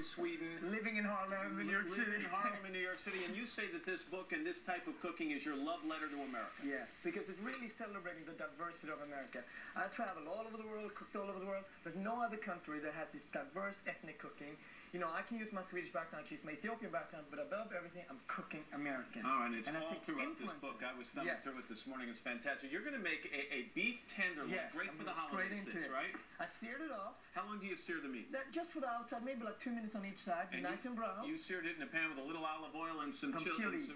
in Sweden. Living in Harlem, in New York City. Living in Harlem, in New York City. And you say that this book and this type of cooking is your love letter to America. Yes, because it's really celebrating the diversity of America. I travel all over the world, cooked all over the world. There's no other country that has this diverse ethnic cooking. You know, I can use my Swedish background, I can use my Ethiopian background, but above everything, I'm cooking American. Oh, and it's all throughout this book. I was thumbing through it this morning. It's fantastic. You're going to make a beef tenderloin, great for the holidays, right? I seared it off. How long do you sear the meat? Just for the outside, maybe like 2 minutes on each side, nice and brown. You seared it in a pan with a little olive oil and some chilies,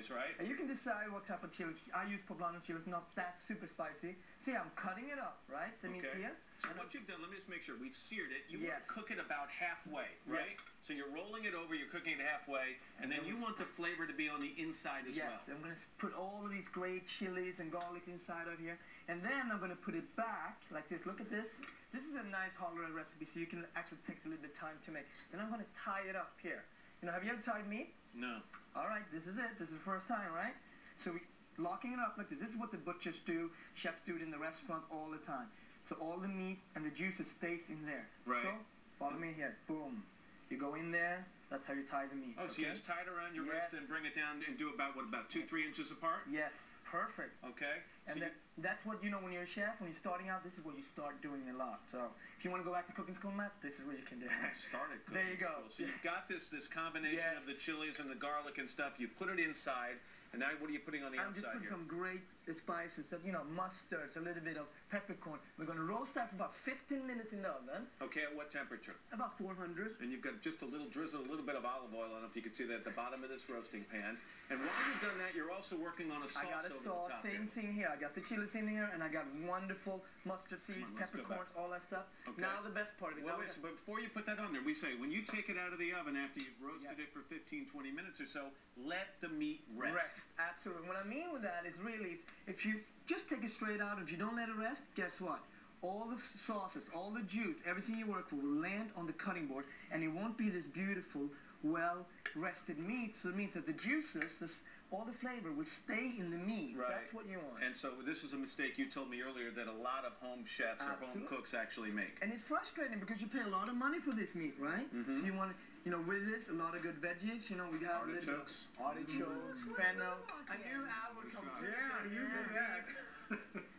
right? And you can decide what type of chilies. I use poblano chilies, not that super spicy. See, I'm cutting it up, right? The meat here. So what you've done, let me just make sure, we've seared it. You want to cook it about halfway, right? So you're rolling it over, you're cooking it halfway, and then you want the flavor to be on the inside as well. Yes, I'm going to put all of these great chilies and garlic inside of here, and then I'm going to put it back like this. Look at this. This is a nice holiday recipe, so you can actually take a little bit of time to make. Then I'm going to tie it up here. You know, have you ever tied meat? No. All right, this is it. This is the first time, right? So locking it up like this. This is what the butchers do, chefs do it in the restaurants all the time. So all the meat and the juices stays in there. Right. So follow me here. Boom. You go in there. That's how you tie the meat. Oh, so you just tie it around your wrist and bring it down and do about, what, about 2-3 inches apart? Yes. Perfect. Okay. And so that's what, you know, when you're a chef, when you're starting out, this is what you start doing a lot. So if you want to go back to cooking school, Matt, this is what you can do. Started cooking There you go. School. So you've got this combination of the chilies and the garlic and stuff. You put it inside. And now what are you putting on the outside here? I'm just putting some great spices, you know, mustards, a little bit of peppercorn. We're going to roast that for about 15 minutes in the oven. Okay, at what temperature? About 400. And you've got just a little drizzle, a little bit of olive oil. I don't know if you can see that at the bottom of this roasting pan. And while you've done that, you're also working on a sauce. I got a sauce, same thing here. I got the chilies in here, and I got wonderful mustard seeds, peppercorns, all that stuff. Okay. Now the best part of it. Well, wait, but before you put that on there, we say when you take it out of the oven after you've roasted it for 15, 20 minutes or so, let the meat rest. Absolutely. What I mean with that is really, if you just take it straight out, if you don't let it rest, guess what? All the sauces, all the juice, everything you work with will land on the cutting board, and it won't be this beautiful, well-rested meat. So it means that the juices, all the flavor will stay in the meat. Right. That's what you want. And so this is a mistake you told me earlier that a lot of home chefs or home cooks actually make. And it's frustrating because you pay a lot of money for this meat, right? So you want to, you know, with this, a lot of good veggies. You know, we got artichokes, fennel. I knew Al would come. Yeah, you knew that.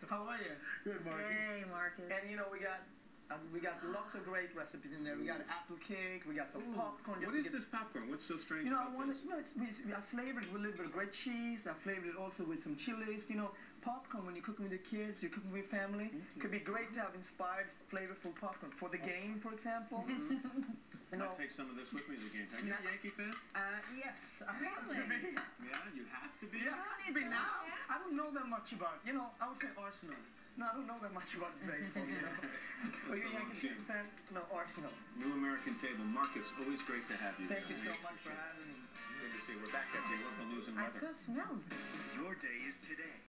How are you? Good, Marcus. Hey, Marcus. And you know, we got lots of great recipes in there. We got apple cake. We got some popcorn. What is this popcorn? What's so strange about this? You know, I flavored it with a little bit of great cheese. I flavored it also with some chilies. You know, popcorn when you're cooking with the kids, you're cooking with your family, could be great to have inspired, flavorful popcorn for the game, for example. You know, I'll take some of this with me to the game. Are you a Yankee fan? Yes, I have to be. Yeah, you have to be. Yeah, I have to be now. I don't know that much about, you know, I would say Arsenal. No, I don't know that much about baseball, you know. Are you a Yankee fan? No, Arsenal. New American Table. Marcus, always great to have you. Thank you so much for having me. Good to see you. We're back at your local news and weather. I saw Samuelsson. Your day is today.